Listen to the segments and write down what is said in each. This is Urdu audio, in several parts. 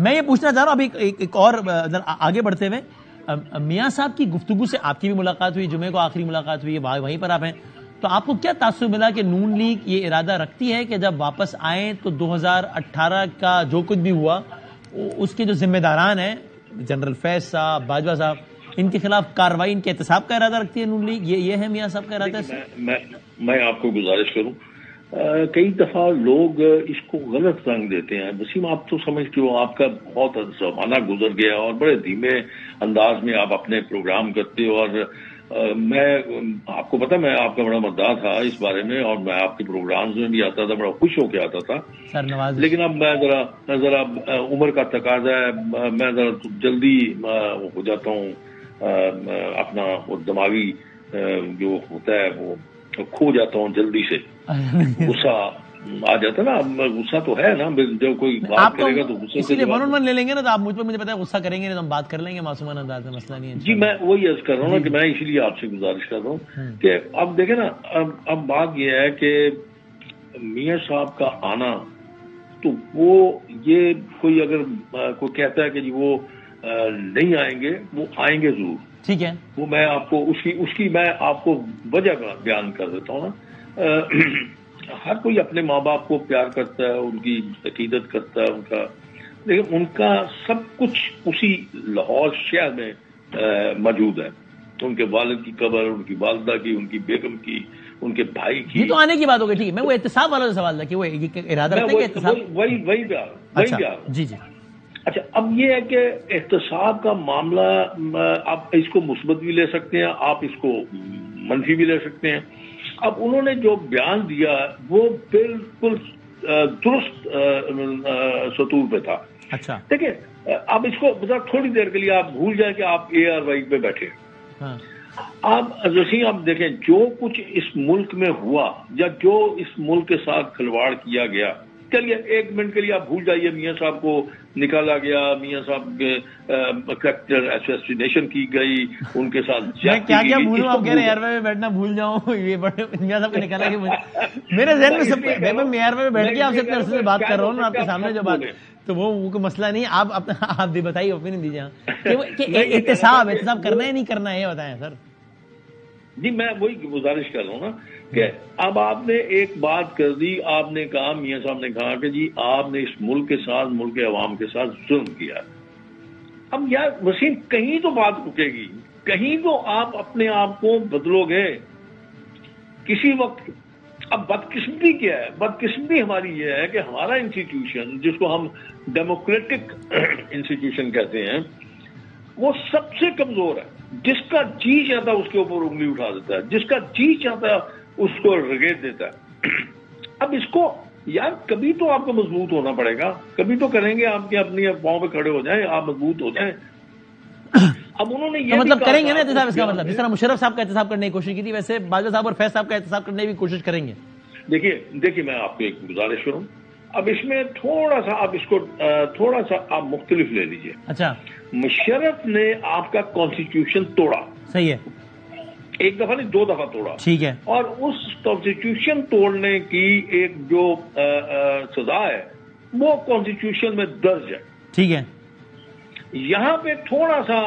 میں یہ پوچھنا چاہ رہا ہوں ابھی ایک اور آگے بڑھتے ہوئے، میاں صاحب کی گفتگو سے آپ کی بھی ملاقات ہوئی، جمعے کو آخری ملاقات ہوئی، وہیں پر آپ ہیں، تو آپ کو کیا تاثر ملا کہ نون لیگ یہ ارادہ رکھتی ہے کہ جب واپس آئیں تو 2018 کا جو کچھ بھی ہوا اس کے جو ذمہ داران ہیں جنرل فیض صاحب، باجوہ صاحب، ان کے خلاف کارروائی، ان کے احتساب کا ارادہ رکھتی ہے نون لیگ؟ یہ ہے میاں صاحب کا ارادہ؟ میں آپ کو گزارش کروں، کئی دفعہ لوگ اس کو غلط رنگ دیتے ہیں. وسیم آپ تو سمجھتے ہو آپ کا بہت زمانہ گزر گیا اور بڑے دھیمے انداز میں آپ اپنے پروگرام کرتے ہو، اور میں آپ کو پتا میں آپ کا بڑا مداح تھا اس بارے میں، اور میں آپ کے پروگرامز میں بھی آتا تھا، بڑا خوش ہو کے آتا تھا. لیکن اب میں ذرا عمر کا تقاضا ہے، میں ذرا جلدی ہو جاتا ہوں، اپنا وہ دماغی جو ہوتا ہے وہ کھو جاتا ہوں جلدی سے، غصہ آ جاتا ہے نا. غصہ تو ہے نا، جب کوئی بات کرے گا تو غصے سے لیے 1-on-1 لے لیں گے نا، تو آپ مجھ پہ مجھے پتا ہے غصہ کریں گے تو ہم بات کر لیں گے معصومانہ انداز میں، مسئلہ نہیں ہے. جی میں وہی عرض کر رہا ہوں نا کہ میں اسی لیے آپ سے گزارش کر رہا ہوں کہ اب دیکھیں نا، اب بات یہ ہے کہ میاں صاحب کا آنا تو وہ یہ کوئی اگر کوئی کہتا ہے کہ جی وہ نہیں آئیں گے، وہ آئیں گے ضرور. ٹھیک ہے، وہ میں آپ کو اس کی میں آپ کو وجہ بیان کر دیتا ہوں نا. ہر کوئی اپنے ماں باپ کو پیار کرتا ہے، ان کی عقیدت کرتا ہے، ان کا، لیکن ان کا سب کچھ اسی لاہور شہر میں موجود ہے. ان کے والد کی قبر، ان کی والدہ کی، ان کی بیگم کی، ان کے بھائی کی. یہ تو آنے کی بات ہو گئی. ٹھیک ہے، میں وہ احتساب والا سوال تھا کہ وہ ارادہ رکھتے ہیں کہ احتساب، وہی پیار. جی جی. اچھا، اب یہ ہے کہ احتساب کا معاملہ آپ اس کو مثبت بھی لے سکتے ہیں، آپ اس کو منفی بھی لے سکتے ہیں. اب انہوں نے جو بیان دیا وہ بالکل درست سطور پہ تھا. اچھا دیکھیں، اب اس کو تھوڑی دیر کے لیے آپ بھول جائیں کہ آپ ARY پہ بیٹھے. آپ دیکھیں جو کچھ اس ملک میں ہوا یا جو اس ملک کے ساتھ کھلواڑ کیا گیا، چلیے ایک منٹ کے لیے آپ بھول جائیے میاں صاحب کو نکالا گیا، میاں صاحب کے کریکٹر ایسوسینیشن کی گئی، ان کے ساتھ کیا بھولوں؟ آپ کہہ رہے ہیں ARY میں بیٹھنا بھول جاؤں، یہ میاں صاحب کو نکالا گیا. میرے ذہن میں سب میں ARY میں بیٹھ کے آپ سے اتنے عرصے سے بات کر رہا ہوں نا، آپ کے سامنے جو بات، تو وہ کوئی مسئلہ نہیں. آپ بتائیے، اوپینین دیجیے کہ احتساب کرنا ہے نہیں کرنا ہے، یہ بتائیں سر. جی میں وہی گزارش کر رہا ہوں نا کہ اب آپ نے ایک بات کر دی، آپ نے کہا، میاں صاحب نے کہا کہ جی آپ نے اس ملک کے ساتھ، ملک کے عوام کے ساتھ ظلم کیا. اب یار وسیم کہیں تو بات رکے گی، کہیں تو آپ اپنے آپ کو بدلو گے کسی وقت. اب بدقسمتی کیا ہے؟ بدقسمتی ہماری یہ ہے کہ ہمارا انسٹیٹیوشن، جس کو ہم ڈیموکریٹک انسٹیٹیوشن کہتے ہیں، وہ سب سے کمزور ہے. جس کا جی چاہتا ہے اس کے اوپر انگلی اٹھا دیتا ہے، جس کا جی چاہتا ہے اس کو رگیٹ دیتا ہے. اب اس کو یار کبھی تو آپ کو مضبوط ہونا پڑے گا، کبھی تو کریں گے آپ کے اپنی پاؤں پہ کھڑے ہو جائیں، آپ مضبوط ہو جائیں. اب انہوں نے یہ مطلب کریں گے نا احتساب، اس کا مطلب جس طرح مشرف صاحب کا احتساب کرنے کی کوشش کی تھی، ویسے باجوہ صاحب اور فیض صاحب کا احتساب کرنے کی کوشش کریں گے. دیکھیے میں آپ کو ایک گزارش کروں، اب اس میں تھوڑا سا آپ اس کو تھوڑا سا آپ مختلف لے لیجئے. اچھا، مشرف نے آپ کا کانسٹیٹیوشن توڑا، صحیح ہے، ایک دفعہ نہیں 2 دفعہ توڑا، ٹھیک ہے، اور اس کانسٹیٹیوشن توڑنے کی ایک جو سزا ہے وہ کانسٹیٹیوشن میں درج ہے. ٹھیک ہے. یہاں پہ تھوڑا سا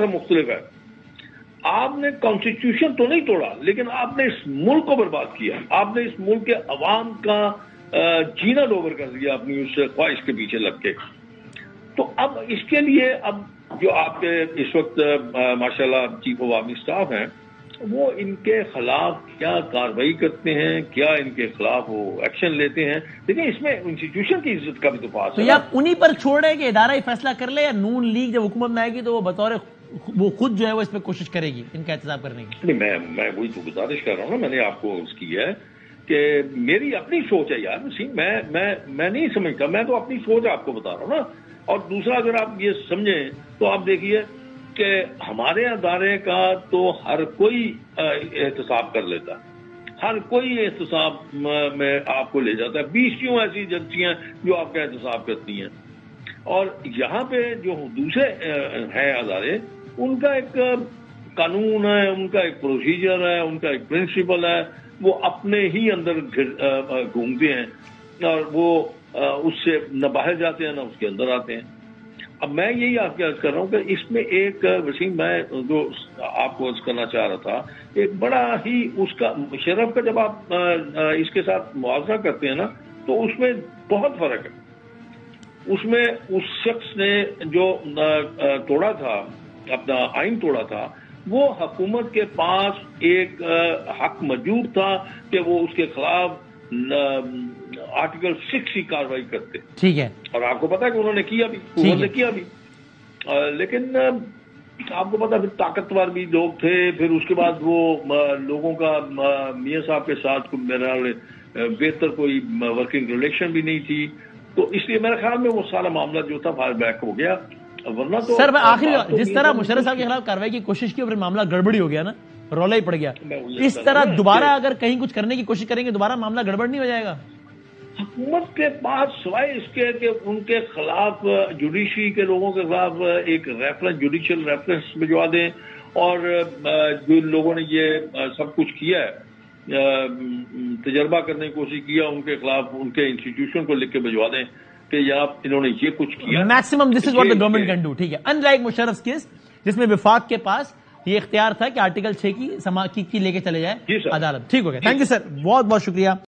مختلف ہے. آپ نے کانسٹیٹیوشن تو نہیں توڑا، لیکن آپ نے اس ملک کو برباد کیا، آپ نے اس ملک کے عوام کا جینا ڈوبر کر دیا اپنی اس خواہش کے پیچھے لگ کے. تو اب اس کے لیے اب جو آپ کے اس وقت ماشاءاللہ چیف آف آرمی اسٹاف ہیں، وہ ان کے خلاف کیا کارروائی کرتے ہیں، کیا ان کے خلاف وہ ایکشن لیتے ہیں. لیکن اس میں انسٹیٹیوشن کی عزت کا بھی تو پاس ہے. تو آپ انہی پر چھوڑ رہے کہ ادارہ ہی فیصلہ کر لے، یا نون لیگ جب حکومت میں آئے گی تو وہ بطور وہ خود جو ہے وہ اس پہ کوشش کرے گی ان کا احتساب کرنے کی؟ نہیں، میں وہی تو گزارش کر رہا ہوں نا، میں نے آپ کو اس کی ہے کہ میری اپنی سوچ ہے یار وسیم، میں نہیں سمجھتا، میں تو اپنی سوچ آپ کو بتا رہا ہوں نا. اور دوسرا اگر آپ یہ سمجھیں تو آپ دیکھیے کہ ہمارے ادارے کا تو ہر کوئی احتساب کر لیتا ہے، ہر کوئی احتساب میں آپ کو لے جاتا ہے. 20 ایسی ایجنسیاں جو آپ کا احتساب کرتی ہیں، اور یہاں پہ جو دوسرے ہیں ادارے، ان کا ایک قانون ہے، ان کا ایک پروسیجر ہے، ان کا ایک پرنسپل ہے، وہ اپنے ہی اندر گھومتے ہیں، اور وہ اس سے نہ باہر جاتے ہیں نہ اس کے اندر آتے ہیں۔ اب میں یہی آپ کے عرض کر رہا ہوں کہ اس میں ایک وسیم، میں جو آپ کو عرض کرنا چاہ رہا تھا، ایک بڑا ہی اس کا مشرف کا جب آپ اس کے ساتھ موازنہ کرتے ہیں نا تو اس میں بہت فرق ہے۔ اس میں اس شخص نے جو توڑا تھا، اپنا آئین توڑا تھا، وہ حکومت کے پاس ایک حق موجود تھا کہ وہ اس کے خلاف آرٹیکل 6 کی کارروائی کرتے۔ ٹھیک ہے، اور آپ کو پتا کہ انہوں نے کیا بھی، لیکن آپ کو پتا پھر طاقتور بھی لوگ تھے، پھر اس کے بعد وہ لوگوں کا میاں صاحب کے ساتھ میرا بہتر کوئی ورکنگ ریلیشن بھی نہیں تھی، تو اس لیے میرے خیال میں وہ سارا معاملہ جو تھا فائر بیک ہو گیا، ورنہ تو سر میں آخری جس طرح مشرف صاحب کے خلاف کارروائی کی کوشش کی اور پھر معاملہ گڑبڑی ہو گیا نا، رولا ہی پڑ گیا، اس طرح دوبارہ اگر کہیں کچھ کرنے کی کوشش کریں گے دوبارہ معاملہ گڑبڑ نہیں ہو جائے گا؟ حکومت کے پاس سوائے اس کے کہ ان کے خلاف جوڈیشری کے لوگوں کے خلاف ایک ریفرنس، جوڈیشل ریفرنس بھجوا دیں، اور جو لوگوں نے یہ سب کچھ کیا ہے، تجربہ کرنے کی کوشش کیا، ان کے خلاف ان کے انسٹیٹیوشن کو لکھ کے بھجوا دیں کہ یہاں انہوں نے یہ کچھ کیا۔ Maximum this is what the government can do. ٹھیک ہے، ان لائک مشرف کیس جس میں وفاق کے پاس یہ اختیار تھا کہ آرٹیکل 6 کی لے کے چلے جائے عدالت۔ ٹھیک ہو گیا، تھینک یو سر، بہت بہت شکریہ۔